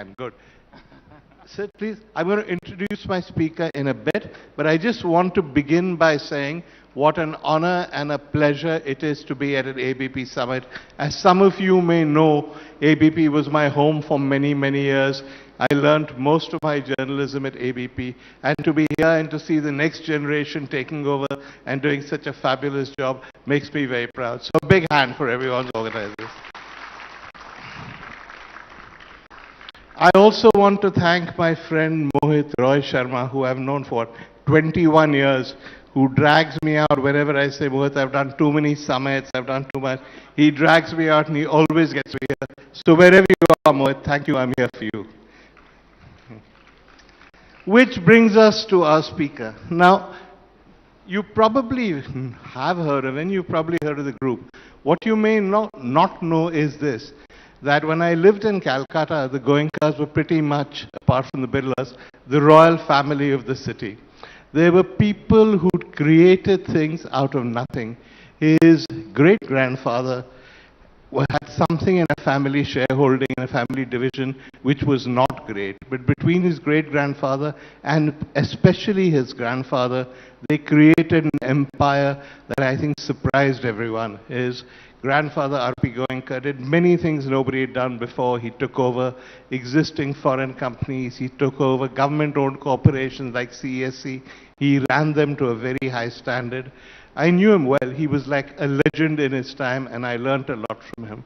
And good. Sir, please, I'm going to introduce my speaker in a bit, but I just want to begin by saying what an honor and a pleasure it is to be at an ABP summit. As some of you may know, ABP was my home for many, many years. I learned most of my journalism at ABP, and to be here and to see the next generation taking over and doing such a fabulous job makes me very proud. So a big hand for everyone who organized this. I also want to thank my friend Mohit Roy Sharma, who I've known for 21 years, who drags me out whenever I say, Mohit, I've done too many summits, I've done too much. He drags me out and he always gets me here. So wherever you are, Mohit, thank you, I'm here for you. Which brings us to our speaker. Now, you probably have heard of him, you've probably heard of the group. What you may not know is this, that when I lived in Calcutta, the Goenkas were pretty much, apart from the Birlas, the royal family of the city. They were people who'd created things out of nothing. His great-grandfather had something in a family shareholding, in a family division, which was not great. But between his great-grandfather and especially his grandfather, they created an empire that I think surprised everyone. His grandfather, RP Goenka, did many things nobody had done before. He took over existing foreign companies. He took over government-owned corporations like CSC. He ran them to a very high standard. I knew him well. He was like a legend in his time, and I learnt a lot from him.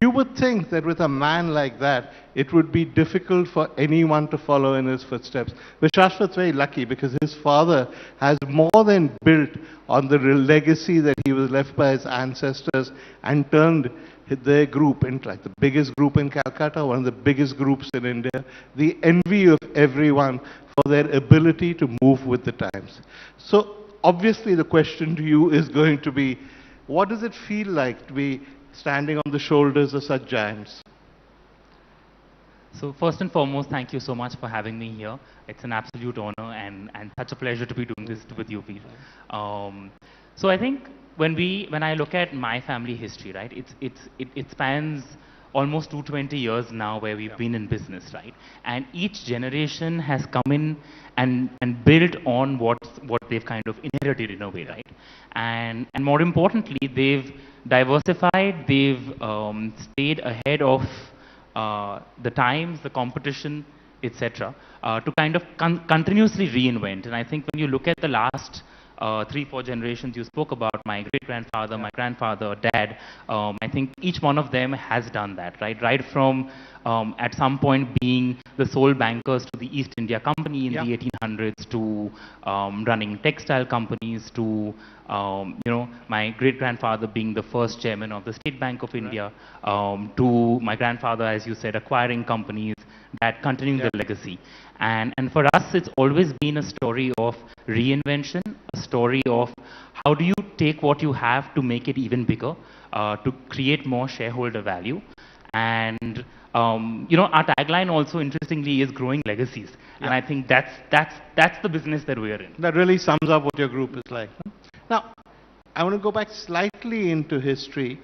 You would think that with a man like that, it would be difficult for anyone to follow in his footsteps. But Shashwat's very lucky because his father has more than built on the legacy that he was left by his ancestors and turned their group into like the biggest group in Calcutta, one of the biggest groups in India, the envy of everyone for their ability to move with the times. So obviously the question to you is going to be, what does it feel like to be standing on the shoulders of such giants? So first and foremost, thank you so much for having me here. It's an absolute honor and such a pleasure to be doing this with you, Peter. So I think when I look at my family history, right, it spans almost 220 years now where we've been in business, right? And each generation has come in and built on what they've kind of inherited in a way, right? And more importantly, they've diversified, they've stayed ahead of the times, the competition, etc., to kind of continuously reinvent. And I think when you look at the last 3-4 generations you spoke about, my great-grandfather, my grandfather, dad, I think each one of them has done that, right? Right from at some point being the sole bankers to the East India Company in the 1800s to running textile companies to, you know, my great-grandfather being the first chairman of the State Bank of India, to my grandfather, as you said, acquiring companies, that continuing the legacy. And for us, it's always been a story of reinvention, a story of how do you take what you have to make it even bigger, to create more shareholder value. And you know, our tagline also, interestingly, is growing legacies. And I think that's the business that we're in. That really sums up what your group is like. Now, I want to go back slightly into history.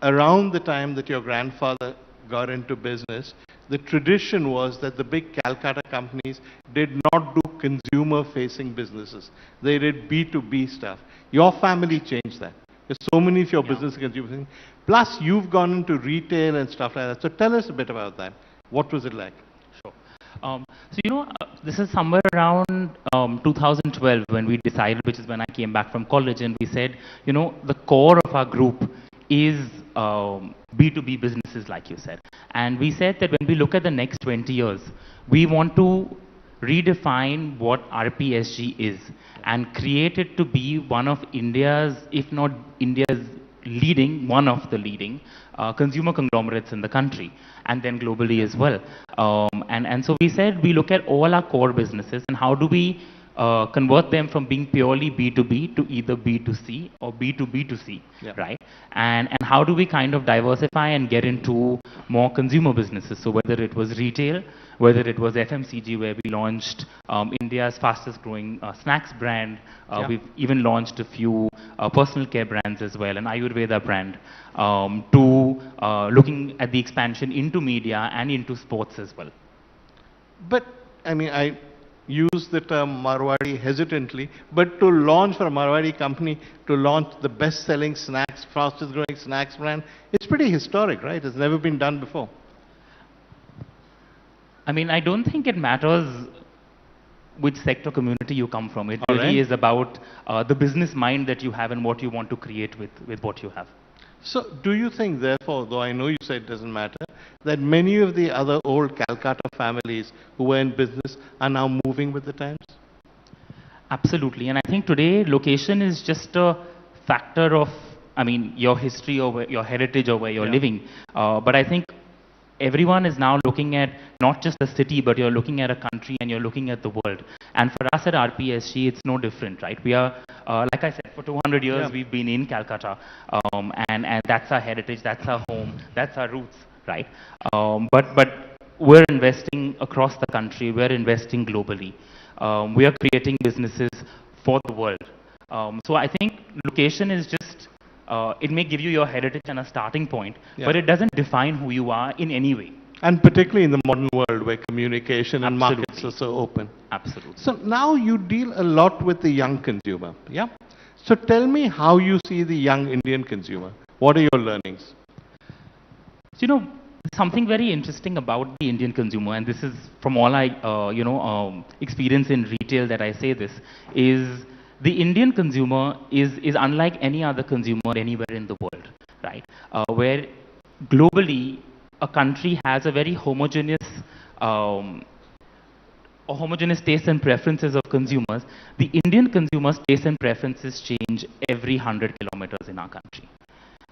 Around the time that your grandfather got into business, the tradition was that the big Calcutta companies did not do consumer-facing businesses. They did B2B stuff. Your family changed that. Because so many of your business consumer. Plus, you've gone into retail and stuff like that. So tell us a bit about that. What was it like? Sure. So, you know, this is somewhere around 2012 when we decided, which is when I came back from college, and we said, you know, the core of our group is B2B businesses, like you said. And we said that when we look at the next 20 years, we want to redefine what RPSG is and create it to be one of India's, if not India's leading, one of the leading consumer conglomerates in the country and then globally as well. And so we said we look at all our core businesses and how do we convert them from being purely B2B to either B2C or B2B2C, right? And how do we kind of diversify and get into more consumer businesses? So whether it was retail, whether it was FMCG, where we launched India's fastest growing snacks brand, we've even launched a few personal care brands as well, an Ayurveda brand, to looking at the expansion into media and into sports as well. But, I mean, I use the term Marwadi hesitantly, but to launch for a Marwadi company, to launch the best-selling snacks, fastest-growing snacks brand, it's pretty historic, right? It's never been done before. I mean, I don't think it matters which sector community you come from. It All really right. is about the business mind that you have and what you want to create with what you have. So, do you think, therefore, though I know you say it doesn't matter, that many of the other old Calcutta families who were in business are now moving with the times? Absolutely. And I think today location is just a factor of, I mean, your history or your heritage or where you're Yeah. living. But I think everyone is now looking at not just the city, but you're looking at a country and you're looking at the world. And for us at RPSG, it's no different, right? We are, like I said, for 200 years, Yeah. we've been in Calcutta. And that's our heritage, that's our home, that's our roots, right? But we're investing across the country, we're investing globally. We are creating businesses for the world. So I think location is just, it may give you your heritage and a starting point, Yeah. but it doesn't define who you are in any way. And particularly in the modern world where communication and markets Absolutely. are so open. Absolutely. So now you deal a lot with the young consumer, yeah? So tell me how you see the young Indian consumer. What are your learnings? So, something very interesting about the Indian consumer, and this is from all I, experience in retail that I say this, is the Indian consumer is unlike any other consumer anywhere in the world, right? Where globally, a country has a very um, homogeneous tastes and preferences of consumers. The Indian consumers' tastes and preferences change every 100 kilometers in our country.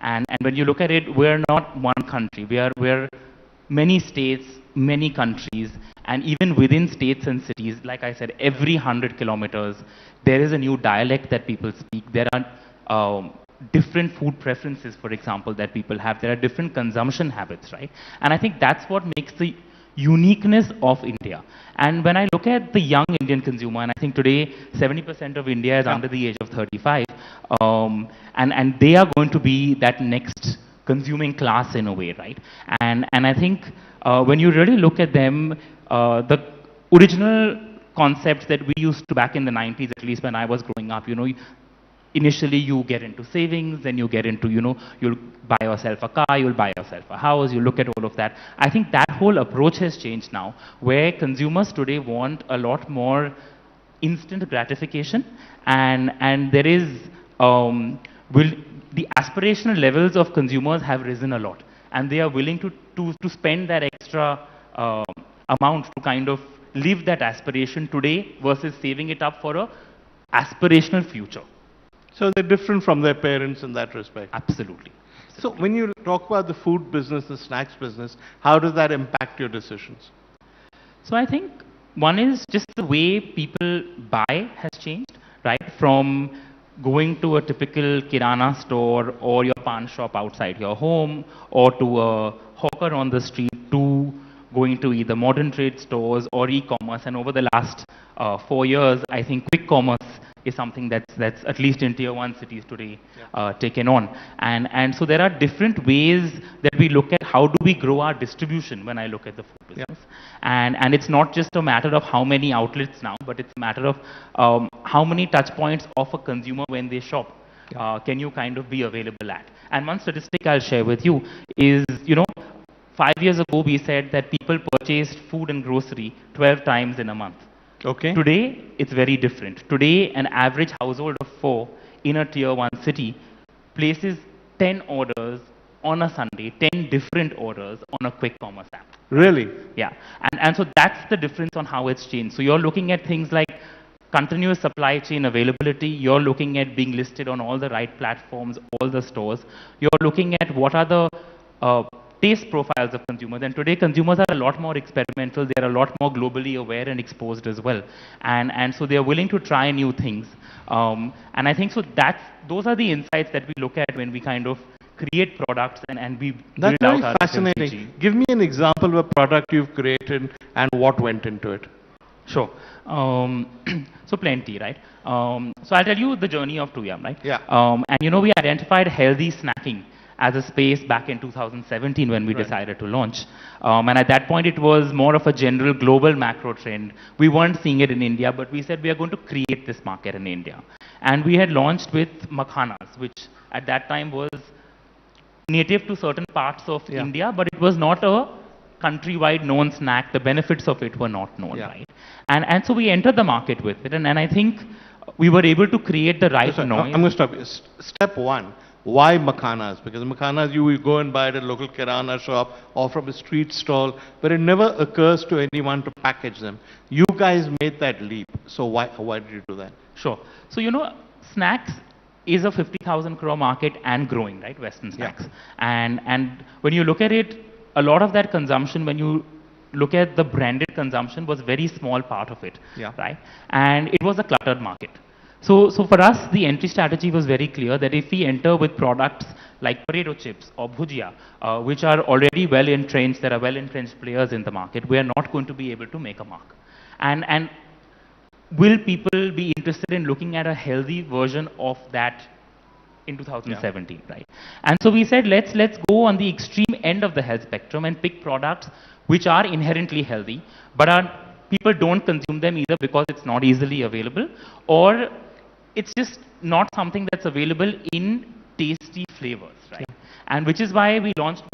And when you look at it, we're not one country. We're many states, many countries, and even within states and cities, like I said, every 100 kilometers, there is a new dialect that people speak. There are different food preferences, for example, that people have. There are different consumption habits, right? And I think that's what makes the uniqueness of India. And when I look at the young Indian consumer, and I think today 70% of India is under the age of 35, and they are going to be that next consuming class in a way, right? And I think when you really look at them, the original concepts that we used to back in the 90s, at least when I was growing up, initially you get into savings, then you get into, you'll buy yourself a car, you'll buy yourself a house, you look at all of that. I think that whole approach has changed now, where consumers today want a lot more instant gratification, and there is, the aspirational levels of consumers have risen a lot, and they are willing to spend that extra amount to kind of live that aspiration today versus saving it up for a aspirational future. So they're different from their parents in that respect. Absolutely. So when you talk about the food business, the snacks business, how does that impact your decisions? So I think one is just the way people buy has changed, right? From going to a typical kirana store or your pawn shop outside your home or to a hawker on the street to going to either modern trade stores or e-commerce. And over the last 4 years, I think quick commerce is something that's at least in tier 1 cities today taken on. And so there are different ways that we look at how do we grow our distribution when I look at the food business. And it's not just a matter of how many outlets now, but it's a matter of how many touch points of a consumer when they shop can you kind of be available at. And one statistic I'll share with you is, 5 years ago we said that people purchased food and grocery 12 times in a month. Okay. Today, it's very different. Today, an average household of 4 in a tier 1 city places 10 orders on a Sunday, 10 different orders on a quick commerce app. Really? Yeah. And so that's the difference on how it's changed. So you're looking at things like continuous supply chain availability. You're looking at being listed on all the right platforms, all the stores. You're looking at what are the taste profiles of consumers. And today consumers are a lot more experimental. They're a lot more globally aware and exposed as well. And so they're willing to try new things. And I think so those are the insights that we look at when we kind of create products and we That's build very out our fascinating. FMCG. Give me an example of a product you've created and what went into it. Sure. So plenty, right? So I'll tell you the journey of Toam, right? Yeah. And we identified healthy snacking as a space back in 2017 when we decided to launch. And at that point, it was more of a general global macro trend. We weren't seeing it in India, but we said we are going to create this market in India. And we had launched with makhanas, which at that time was native to certain parts of India, but it was not a countrywide known snack. The benefits of it were not known, right? And so we entered the market with it, and I think we were able to create the right noise. I'm going to stop you. Step one, why makhanas? Because makhanas you will go and buy at a local kirana shop or from a street stall, but it never occurs to anyone to package them. You guys made that leap, so why did you do that? Sure. So, you know, snacks is a 50,000 crore market and growing, right? Western snacks. And when you look at it, a lot of that consumption, when you look at the branded consumption, was very small part of it, right? And it was a cluttered market. So for us, the entry strategy was very clear that if we enter with products like potato chips or bhujia, which are already well entrenched, there are well entrenched players in the market, we are not going to be able to make a mark. And will people be interested in looking at a healthy version of that in 2017, right? And so we said, let's go on the extreme end of the health spectrum and pick products which are inherently healthy, but people don't consume them either because it's not easily available, or it's just not something that's available in tasty flavors, right? And which is why when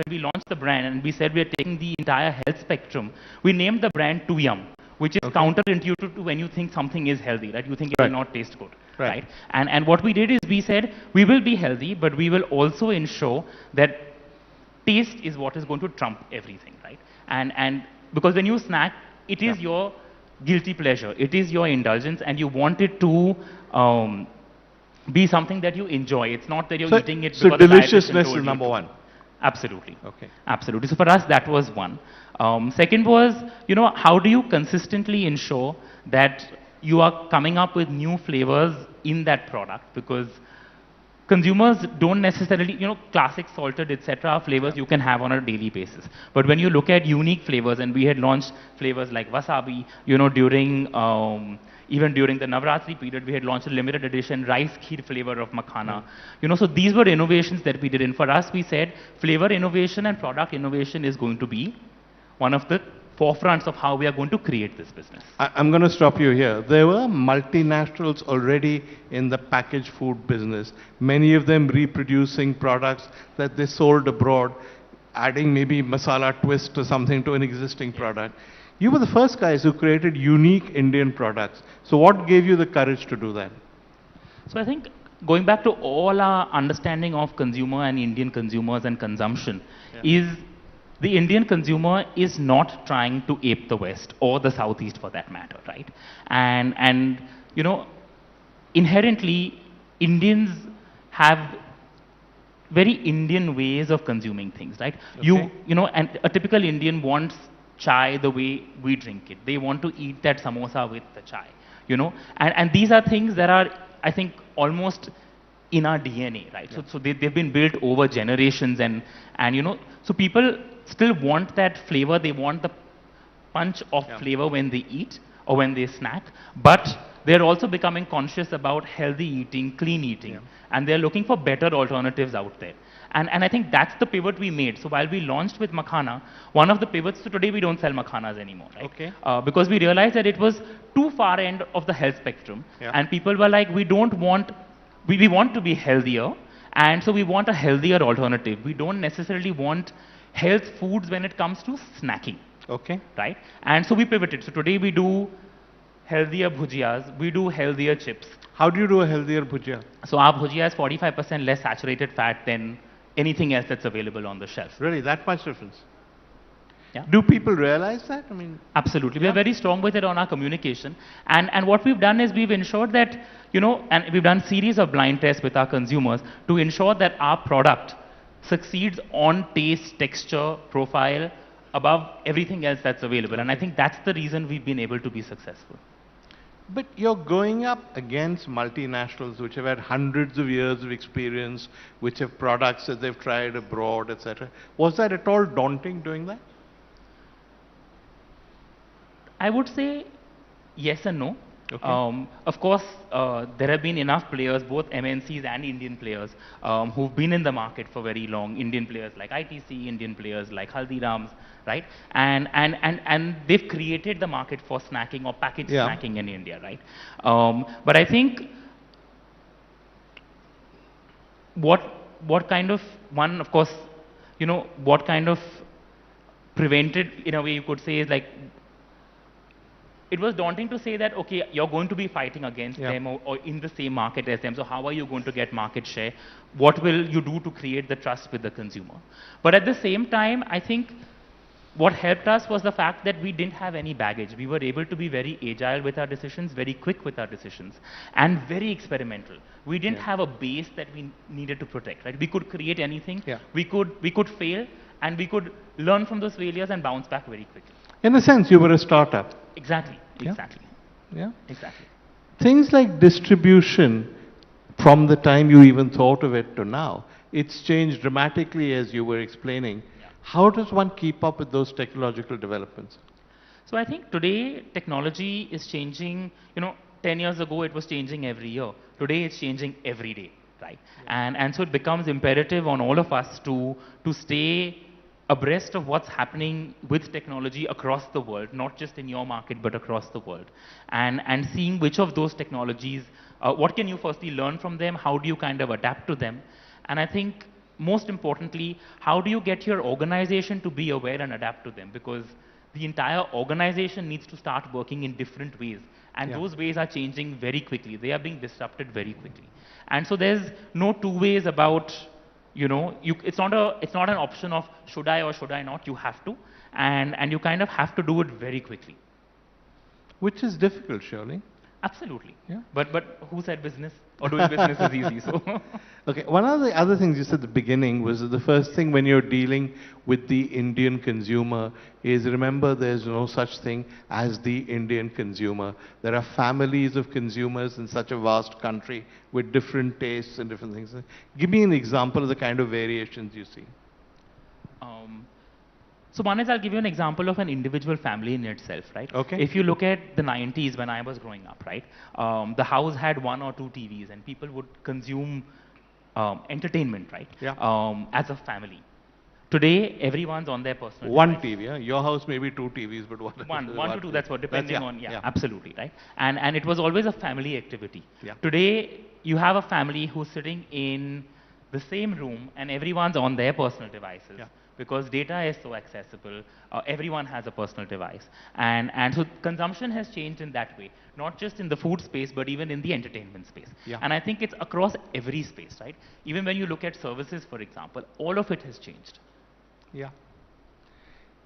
we launched the brand and we said we are taking the entire health spectrum, we named the brand Toam, which is counterintuitive to when you think something is healthy, right? You think it will not taste good, right? And what we did is we said, we will be healthy, but we will also ensure that taste is what is going to trump everything, right? And because when you snack, it is your guilty pleasure, it is your indulgence, and you want it to be something that you enjoy. It's not that you're eating it because so deliciousness is number one. Absolutely. Okay. Absolutely. So for us, that was one. Second was, you know, how do you consistently ensure that you are coming up with new flavors in that product? Because consumers don't necessarily, you know, classic salted, etc. flavors you can have on a daily basis. But when you look at unique flavors, and we had launched flavors like wasabi, you know, during even during the Navratri period, we had launched a limited edition rice kheer flavor of makhana. You know, so these were innovations that we did. And for us, we said flavor innovation and product innovation is going to be one of the forefronts of how we are going to create this business. I'm going to stop you here. There were multinationals already in the packaged food business, many of them reproducing products that they sold abroad, adding maybe masala twist or something to an existing product. You were the first guys who created unique Indian products. So what gave you the courage to do that? So I think going back to all our understanding of consumer and Indian consumers and consumption is the Indian consumer is not trying to ape the West or the Southeast for that matter, right? And you know, inherently Indians have very Indian ways of consuming things, right? You know, and a typical Indian wants chai the way we drink it. They want to eat that samosa with the chai, you know? And these are things that are, I think, almost in our DNA, right? So they've been built over generations, and you know, so people still want that flavor. They want the punch of flavor when they eat or when they snack, but they're also becoming conscious about healthy eating, clean eating, and they're looking for better alternatives out there. And I think that's the pivot we made. So while we launched with makhana, one of the pivots, so today we don't sell makhanas anymore, right? Because we realized that it was too far end of the health spectrum, and people were like, we want to be healthier, and so we want a healthier alternative. We don't necessarily want health foods when it comes to snacking, right? And so we pivoted. So today we do healthier bhujiyas, we do healthier chips. How do you do a healthier bhujia? So our bhujia has 45% less saturated fat than anything else that's available on the shelf. Really, that much difference? Yeah. Do people realize that? I mean, absolutely. We are very strong with it on our communication. And what we've done is we've ensured that, you know, and we've done series of blind tests with our consumers to ensure that our product succeeds on taste, texture, profile above everything else that's available. And I think that's the reason we've been able to be successful. But you're going up against multinationals which have had hundreds of years of experience, which have products that they've tried abroad, etc. Was that at all daunting doing that? I would say yes and no. Of course, there have been enough players, both MNCs and Indian players, who've been in the market for very long. Indian players like ITC, Indian players like Haldiram's, right? And they've created the market for snacking or packaged snacking in India, right? But I think what what kind of one, of course, what kind of prevented, in a way, you could say, is like, it was daunting to say that, okay, you're going to be fighting against them or in the same market as them. So how are you going to get market share? What will you do to create the trust with the consumer? But at the same time, I think what helped us was the fact that we didn't have any baggage. We were able to be very agile with our decisions, very quick with our decisions, and very experimental. We didn't have a base that we needed to protect, right? We could create anything. We could fail, and we could learn from those failures and bounce back very quickly. In a sense, you were a startup. Exactly. Exactly. Yeah. Exactly. Things like distribution, from the time you even thought of it to now, it's changed dramatically, as you were explaining. How does one keep up with those technological developments? So I think today technology is changing. 10 years ago it was changing every year. Today it's changing every day, right? And so it becomes imperative on all of us to stay abreast of what's happening with technology across the world, not just in your market, but across the world. And seeing which of those technologies, what can you firstly learn from them? How do you kind of adapt to them? And I think most importantly, how do you get your organization to be aware and adapt to them? Because the entire organization needs to start working in different ways. And those ways are changing very quickly. They are being disrupted very quickly. And so there's no two ways about, it's not an option of should I or should I not. You have to. And you kind of have to do it very quickly. Which is difficult, surely. Absolutely. Yeah. But who said business or doing business is easy? So. Okay. One of the other things you said at the beginning was that the first thing when you're dealing with the Indian consumer is, remember, there's no such thing as the Indian consumer. There are families of consumers in such a vast country with different tastes and different things. Give me an example of the kind of variations you see. So one is, I'll give you an example of an individual family in itself, right? Okay. If you look at the 90s when I was growing up, right? The house had 1 or 2 TVs and people would consume entertainment, right? As a family. Today, everyone's on their personal One device. TV, yeah? Your house may be 2 TVs, but one to two, that's what, depending on, yeah. Absolutely, right? And it was always a family activity. Today, you have a family who's sitting in the same room and everyone's on their personal devices. Because data is so accessible, everyone has a personal device. And so consumption has changed in that way, not just in the food space, but even in the entertainment space. And I think it's across every space, right? Even when you look at services, for example, all of it has changed.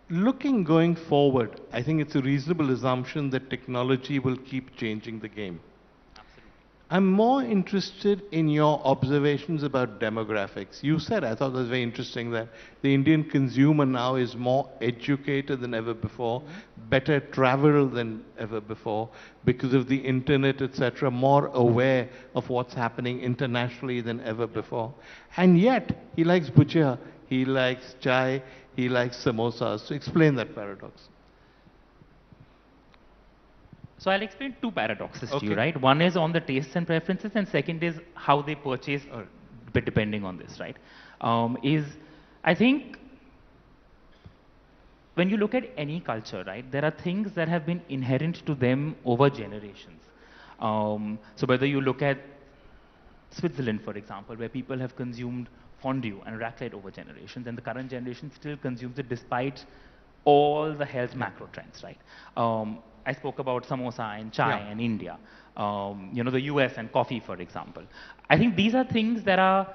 Looking going forward, I think it's a reasonable assumption that technology will keep changing the game. I'm more interested in your observations about demographics. You said, I thought that was very interesting, that the Indian consumer now is more educated than ever before, better traveled than ever before, because of the internet, etc., more aware of what's happening internationally than ever before. And yet, he likes bhujia, he likes chai, he likes samosas. So explain that paradox. So I'll explain 2 paradoxes to you, right? One is on the tastes and preferences, and second is how they purchase, depending on this, right? I think when you look at any culture, right, there are things that have been inherent to them over generations. So whether you look at Switzerland, for example, where people have consumed fondue and raclette over generations, and the current generation still consumes it despite all the health macro trends, right? I spoke about samosa and chai in India, the US and coffee, for example. I think these are things that are,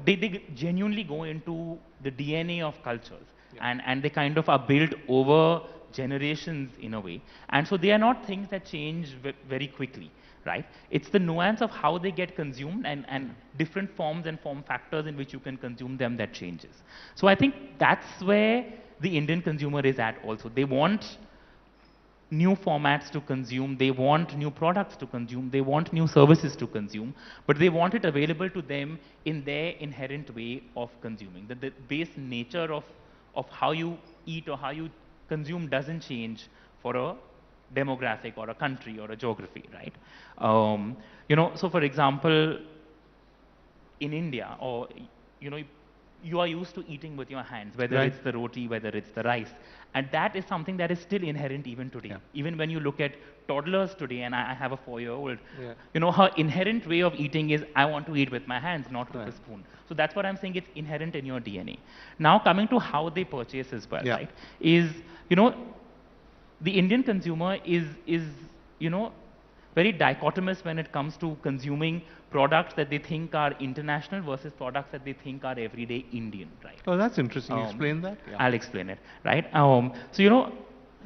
they genuinely go into the DNA of cultures, and they kind of are built over generations in a way. And so they are not things that change very quickly, right? It's the nuance of how they get consumed and different forms and form factors in which you can consume them that changes. So I think that's where the Indian consumer is at also. They want new formats to consume, they want new products to consume, they want new services to consume, but they want it available to them in their inherent way of consuming. The base nature of how you eat or how you consume doesn't change for a demographic or a country or a geography, right? So for example, in India, or you know, you are used to eating with your hands, whether Right. it's the roti, whether it's the rice, and that is something that is still inherent even today. Yeah. Even when you look at toddlers today, and I have a 4-year-old, Yeah. her inherent way of eating is I want to eat with my hands, not with a Right. spoon. So that's what I'm saying. It's inherent in your DNA. Now coming to how they purchase as well, Yeah. right? Is the Indian consumer is you know very dichotomous when it comes to consuming products that they think are international versus products that they think are everyday Indian, right? Oh, that's interesting. Explain that. Yeah. I'll explain it, right? So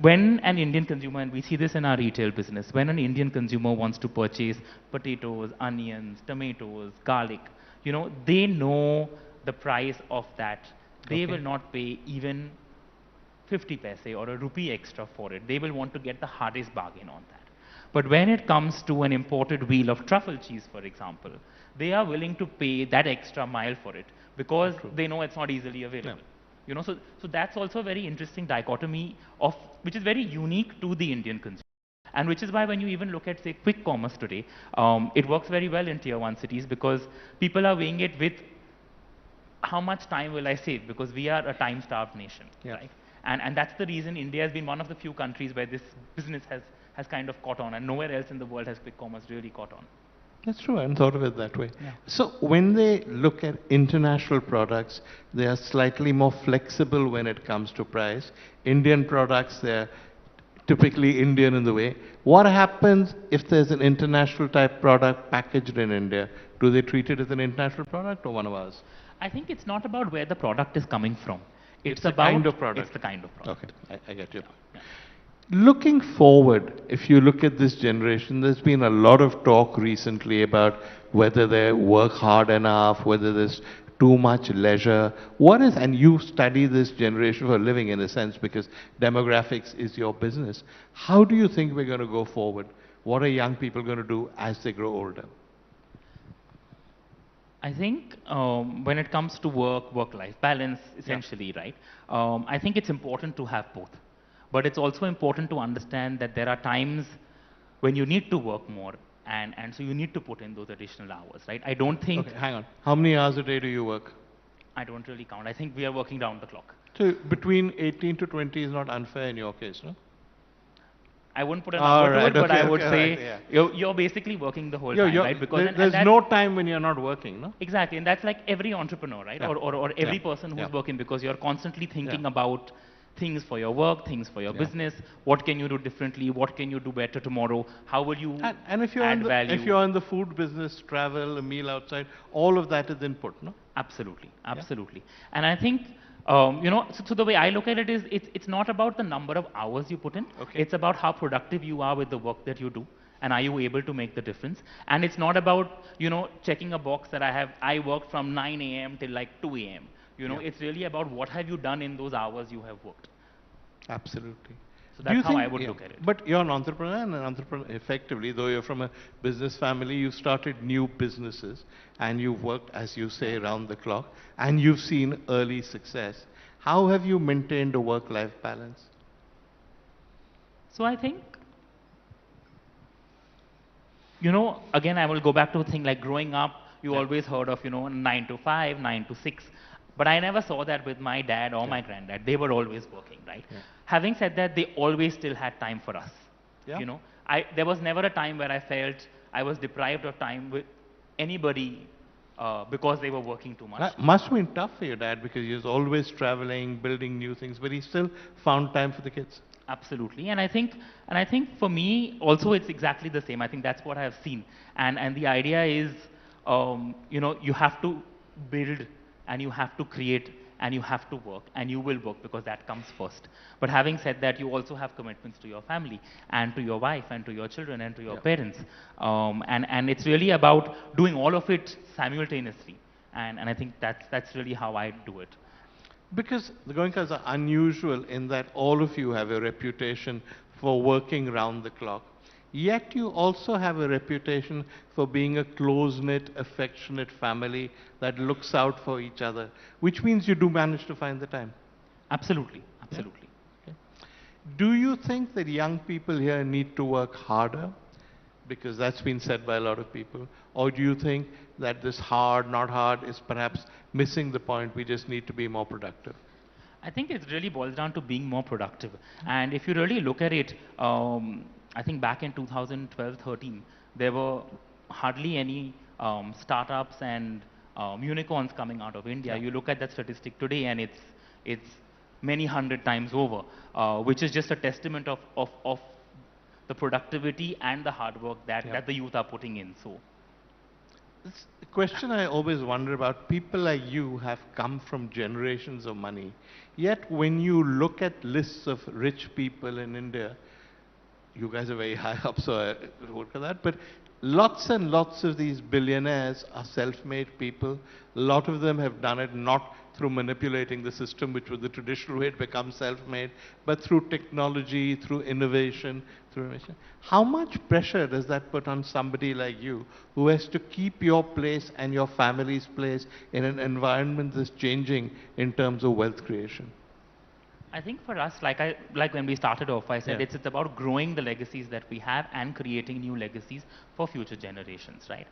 when an Indian consumer, and we see this in our retail business, when an Indian consumer wants to purchase potatoes, onions, tomatoes, garlic, they know the price of that. They Okay. will not pay even 50 paise or a rupee extra for it. They will want to get the hardest bargain on that. But when it comes to an imported wheel of truffle cheese, for example, they are willing to pay that extra mile for it because they know it's not easily available. So that's also a very interesting dichotomy of which is very unique to the Indian consumer. And which is why when you even look at, say, quick commerce today, it works very well in tier 1 cities because people are weighing it with how much time will I save? Because we are a time-starved nation, Yeah. right? And that's the reason India has been one of the few countries where this business has kind of caught on, and nowhere else in the world has quick commerce really caught on. That's true. I hadn't thought of it that way. Yeah. So when they look at international products, they are slightly more flexible when it comes to price. Indian products, they're typically Indian in the way. What happens if there's an international type product packaged in India? Do they treat it as an international product or one of ours? I think it's not about where the product is coming from. It's the about kind of product. It's the kind of product. Okay, I get you. Yeah. Looking forward, if you look at this generation, there's been a lot of talk recently about whether they work hard enough, whether there's too much leisure. What is, and you study this generation for a living in a sense because demographics is your business. How do you think we're going to go forward? What are young people going to do as they grow older? I think when it comes to work-life balance, essentially, right? I think it's important to have both. But it's also important to understand that there are times when you need to work more, and so you need to put in those additional hours, right? I don't think... Okay, hang on. How many hours a day do you work? I don't really count. I think we are working down the clock. So between 18 to 20 is not unfair in your case, no? I wouldn't put a number to it, but I would say right, yeah. you're basically working the whole time, right? Because there's no time when you're not working, no? Exactly, and that's like every entrepreneur, right? Yeah. Or every Yeah. person who's Yeah. working, because you're constantly thinking Yeah. about things for your work, things for your Yeah. business. What can you do differently? What can you do better tomorrow? How will you And if you're add in the, value? if you're in the food business, travel, a meal outside, all of that is input, no? Absolutely, absolutely. And I think, so the way I look at it is, it's not about the number of hours you put in. Okay. It's about how productive you are with the work that you do, and are you able to make the difference. And it's not about, checking a box that I worked from 9 a.m. till like 2 a.m. It's really about what have you done in those hours you have worked. Absolutely. So Do you that's how think- I would look at it. But you're an entrepreneur, and an entrepreneur, effectively, though you're from a business family, you've started new businesses, and you've worked, as you say, around the clock, and you've seen early success. How have you maintained a work-life balance? So I think, again, I will go back to a thing like growing up, you always heard of, 9 to 5, 9 to 6. But I never saw that with my dad or my granddad. They were always working, right? Yeah. Having said that, they always still had time for us. Yeah. There was never a time where I felt I was deprived of time with anybody because they were working too much. That must have been tough for your dad because he was always traveling, building new things, but he still found time for the kids. Absolutely, and I think for me also it's exactly the same. I think that's what I have seen, and the idea is, you have to build, and you have to create, and you have to work, and you will work because that comes first. But having said that, you also have commitments to your family, and to your wife, and to your children, and to your parents, and it's really about doing all of it simultaneously, and I think that's really how I do it. Because the Goenkas are unusual in that all of you have a reputation for working round the clock. Yet you also have a reputation for being a close-knit, affectionate family that looks out for each other, which means you do manage to find the time. Absolutely, absolutely. Okay. Do you think that young people here need to work harder? Because that's been said by a lot of people. Or do you think that this hard, not hard, is perhaps missing the point? We just need to be more productive. I think it really boils down to being more productive. And if you really look at it, I think back in 2012-13, there were hardly any startups and unicorns coming out of India. Yeah. You look at that statistic today, and it's many hundred times over, which is just a testament of the productivity and the hard work that, Yeah. that the youth are putting in. So. It's a question I always wonder about. People like you have come from generations of money. Yet when you look at lists of rich people in India, you guys are very high up, so I vote for that. But lots and lots of these billionaires are self-made people. A lot of them have done it not through manipulating the system, which was the traditional way to become self-made, but through technology, through innovation, through innovation. How much pressure does that put on somebody like you, who has to keep your place and your family's place in an environment that's changing in terms of wealth creation? I think for us, like when we started off, I said Yeah. it's about growing the legacies that we have and creating new legacies for future generations, right?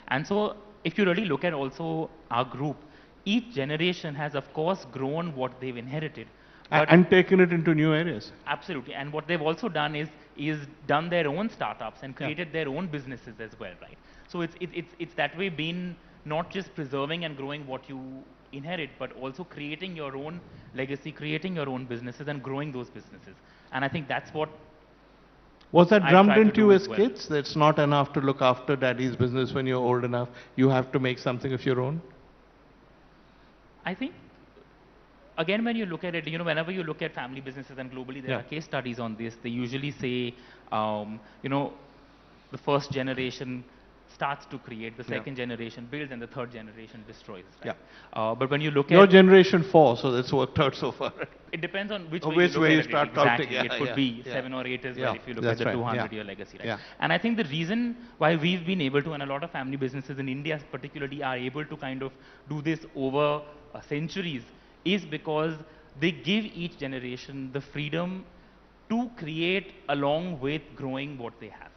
And so if you really look at also our group, each generation has of course grown what they've inherited. But And taken it into new areas. absolutely, and what they've also done is done their own startups and Yeah. created their own businesses as well, right? So it's that way been not just preserving and growing what you inherit, but also creating your own legacy, creating your own businesses and growing those businesses. And I think that's what Was that I drummed try to into do you as as well. kids? That's not enough to look after daddy's business when you're old enough. You have to make something of your own? I think, again, when you look at it, whenever you look at family businesses and globally, there Yeah. are case studies on this. They usually say, the first generation starts to create, the Yeah. second generation builds, and the third generation destroys. Right? Yeah. But when you look Your at, generation 4, so that's worked out so far. it depends on which Or way which you look way at you it. start Exactly. counting. Yeah, It could yeah, be yeah. 7 or 8 as Yeah, well if you look that's at the right. 200-year legacy. Right? Yeah. And I think the reason why we've been able to, and a lot of family businesses in India particularly are able to kind of do this over centuries, is because they give each generation the freedom to create along with growing what they have.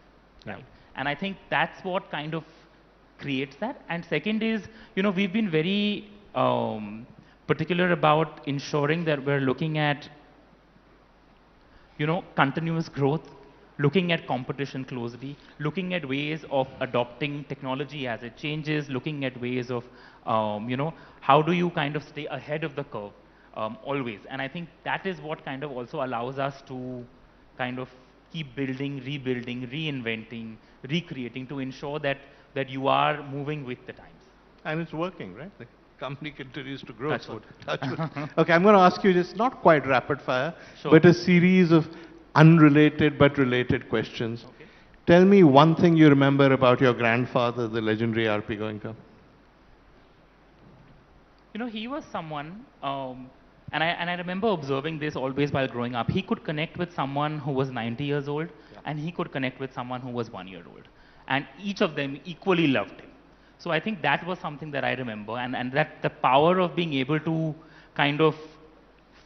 Yeah. Right? And I think that's what kind of creates that. And second is, we've been very particular about ensuring that we're looking at, continuous growth, looking at competition closely, looking at ways of adopting technology as it changes, looking at ways of, how do you kind of stay ahead of the curve always. And I think that is what kind of also allows us to kind of keep building, rebuilding, reinventing, recreating to ensure that you are moving with the times. And it's working, right? The company continues to grow. Touch so wood. touch wood. Okay, I'm going to ask you just not quite rapid fire, Sure. but a series of unrelated but related questions. Okay. Tell me one thing you remember about your grandfather, the legendary RP Goenka. He was someone, and I remember observing this always while growing up. He could connect with someone who was 90 years old, and he could connect with someone who was 1 year old. And each of them equally loved him. So I think that was something that I remember, and that the power of being able to kind of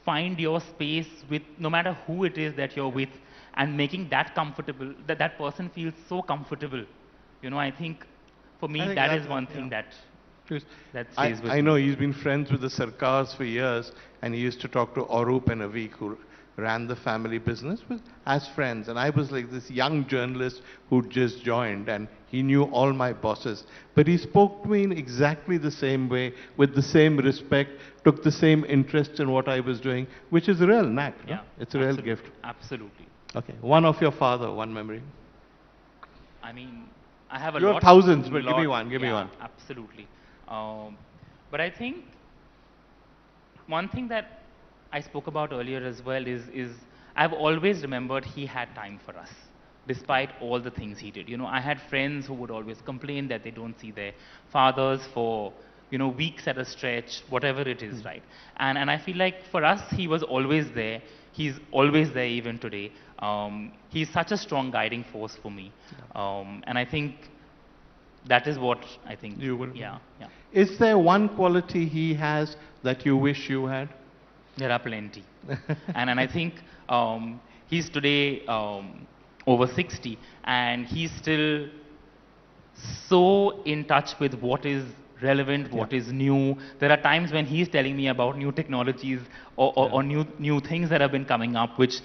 find your space with no matter who it is that you're with, and making that comfortable, that person feels so comfortable. I think for me I think that that- is one thing yeah. that Because stays with I me. know he's been friends with the Sarkars for years, and he used to talk to Arup and Avik, who ran the family business as friends. And I was like this young journalist who just joined, and he knew all my bosses. But he spoke to me in exactly the same way, with the same respect, took the same interest in what I was doing, which is a real knack. No? Yeah, It's a real absolutely. gift. Absolutely. Okay, one of your father, one memory. I mean, I have a You have lot. thousands, but give me lot- one, give me yeah, one. Absolutely. But I think one thing that I spoke about earlier as well is I've always remembered he had time for us, despite all the things he did. I had friends who would always complain that they don't see their fathers for weeks at a stretch, whatever it is, right? And I feel like for us, he was always there. He's always there even today. He's such a strong guiding force for me, and I think that is what I think. You would- Yeah, yeah. Is there one quality he has that you wish you had? There are plenty. And I think he's today over 60, and he's still so in touch with what is relevant, what is new. There are times when he's telling me about new technologies or new things that have been coming up, which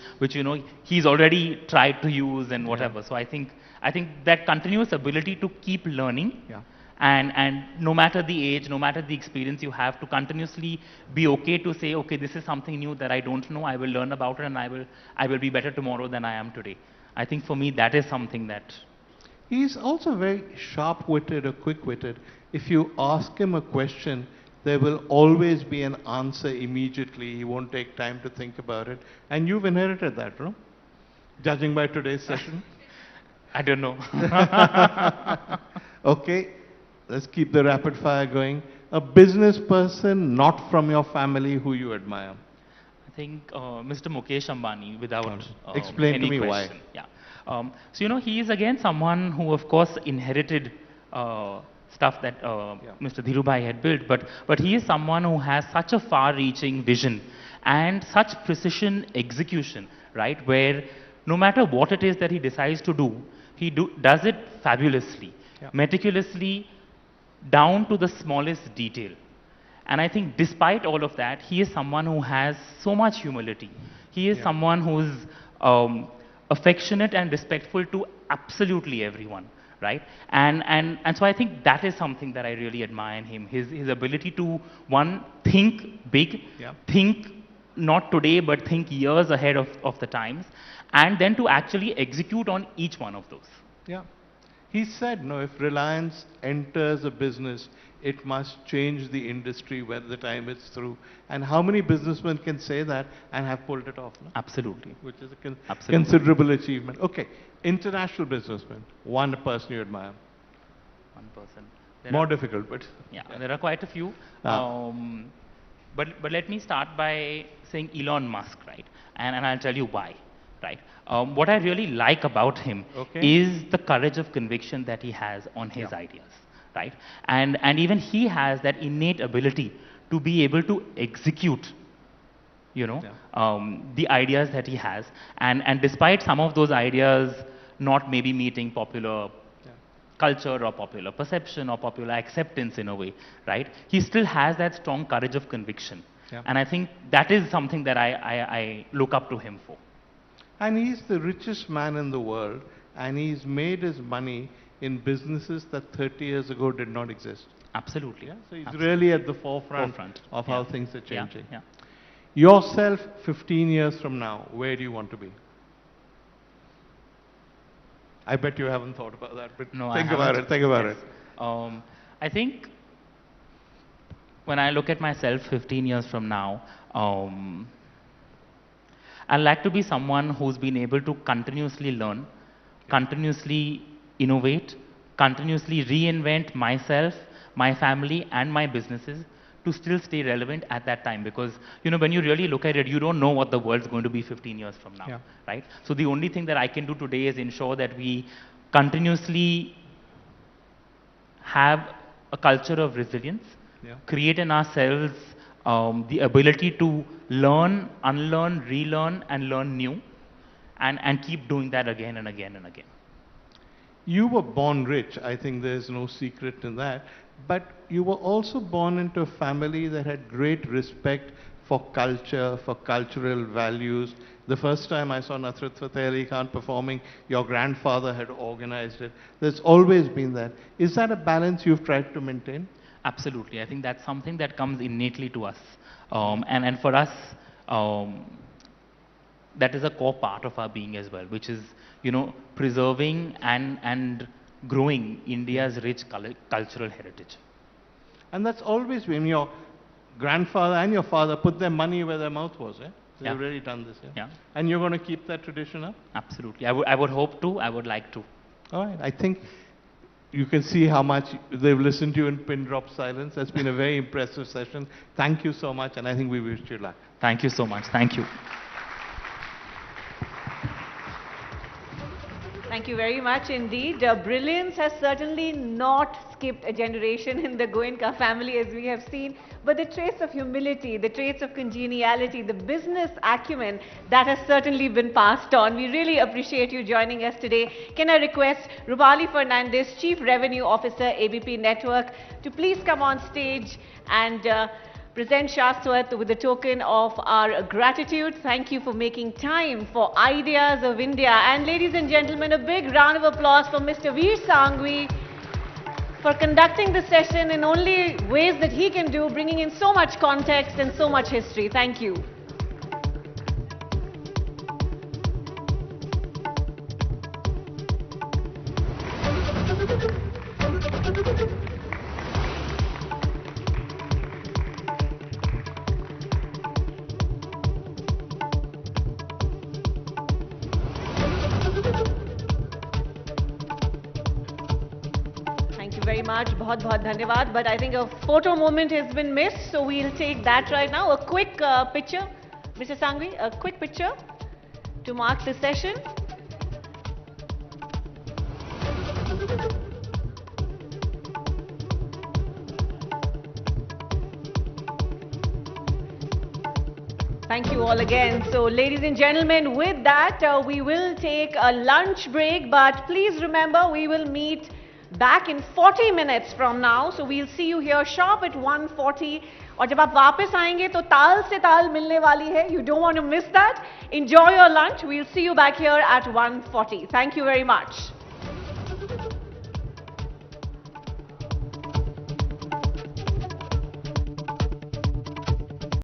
he's already tried to use and whatever. So I think that continuous ability to keep learning. And no matter the age, no matter the experience you have, to continuously be okay to say, okay, this is something new that I don't know, I will learn about it, and I will be better tomorrow than I am today. I think for me that is something that... He's also very sharp-witted or quick-witted. If you ask him a question, there will always be an answer immediately. He won't take time to think about it. And you've inherited that, no? Judging by today's session. I don't know. Okay, let's keep the rapid fire going. A business person not from your family who you admire. I think Mr. Mukesh Ambani, without Explain any to me question. why. Yeah. So he is again someone who, of course, inherited stuff that Mr. Dhirubhai had built, but he is someone who has such a far-reaching vision and such precision execution, right? Where no matter what it is that he decides to do, he does it fabulously, meticulously, down to the smallest detail. And I think despite all of that, he is someone who has so much humility. He is someone who's affectionate and respectful to absolutely everyone, right? And so I think that is something that I really admire in him. His ability to, one, think big, think not today, but think years ahead of the times, and then to actually execute on each one of those. Yeah. He said, no, if Reliance enters a business, it must change the industry when the time is through. And how many businessmen can say that and have pulled it off? No? Absolutely. Which is a considerable achievement. Okay, international businessman, one person you admire. One person. More difficult, but... Yeah, there are quite a few. But let me start by saying Elon Musk, right? And I'll tell you why, right? What I really like about him is the courage of conviction that he has on his ideas, right? And even he has that innate ability to be able to execute, the ideas that he has. And despite some of those ideas not maybe meeting popular culture or popular perception or popular acceptance in a way, right? He still has that strong courage of conviction. And I think that is something that I look up to him for. And he's the richest man in the world, and he's made his money in businesses that 30 years ago did not exist. Absolutely. So he's really at the forefront of how things are changing. Yourself, 15 years from now, where do you want to be? I bet you haven't thought about that, but think about it. I think when I look at myself 15 years from now, I'd like to be someone who's been able to continuously learn, continuously innovate, continuously reinvent myself, my family, and my businesses to still stay relevant at that time. Because, when you really look at it, you don't know what the world's going to be 15 years from now, right? So the only thing that I can do today is ensure that we continuously have a culture of resilience, create in ourselves the ability to learn, unlearn, relearn, and learn new, and keep doing that again and again and again. You were born rich. I think there's no secret in that. But you were also born into a family that had great respect for culture, for cultural values. The first time I saw Nusrat Fateh Ali Khan performing, your grandfather had organized it. There's always been that. Is that a balance you've tried to maintain? Absolutely. I think that's something that comes innately to us. And for us, that is a core part of our being as well, which is, preserving and growing India's rich cultural heritage. And that's always been your grandfather and your father put their money where their mouth was, eh? So they've really done this, And you're going to keep that tradition up? Absolutely. I would hope to. I would like to. All right. I think you can see how much they've listened to you in pin drop silence. That's been a very impressive session. Thank you so much, and I think we wish you luck. Thank you so much. Thank you. Thank you very much indeed. Brilliance has certainly not skipped a generation in the Goenka family, as we have seen, but the traits of humility, the traits of congeniality, the business acumen, that has certainly been passed on. We really appreciate you joining us today. Can I request Rupali Fernandez, Chief Revenue Officer, ABP Network, to please come on stage and present Shashwat with a token of our gratitude. Thank you for making time for Ideas of India. And ladies and gentlemen, a big round of applause for Mr. Veer Sanghvi for conducting the session in only ways that he can do, bringing in so much context and so much history. Thank you. Very much, बहुत धन्यवाद. But I think a photo moment has been missed, so we'll take that right now. A quick picture, Mr. Sanghvi, a quick picture to mark the session. Thank you all again. So, ladies and gentlemen, with that, we will take a lunch break. But please remember, we will meet back in 40 minutes from now. So we'll see you here sharp at 1:40. और जब आप वापस आएंगे तो ताल से ताल मिलने वाली है. You don't want to miss that. Enjoy your lunch. We'll see you back here at 1:40. Thank you very much.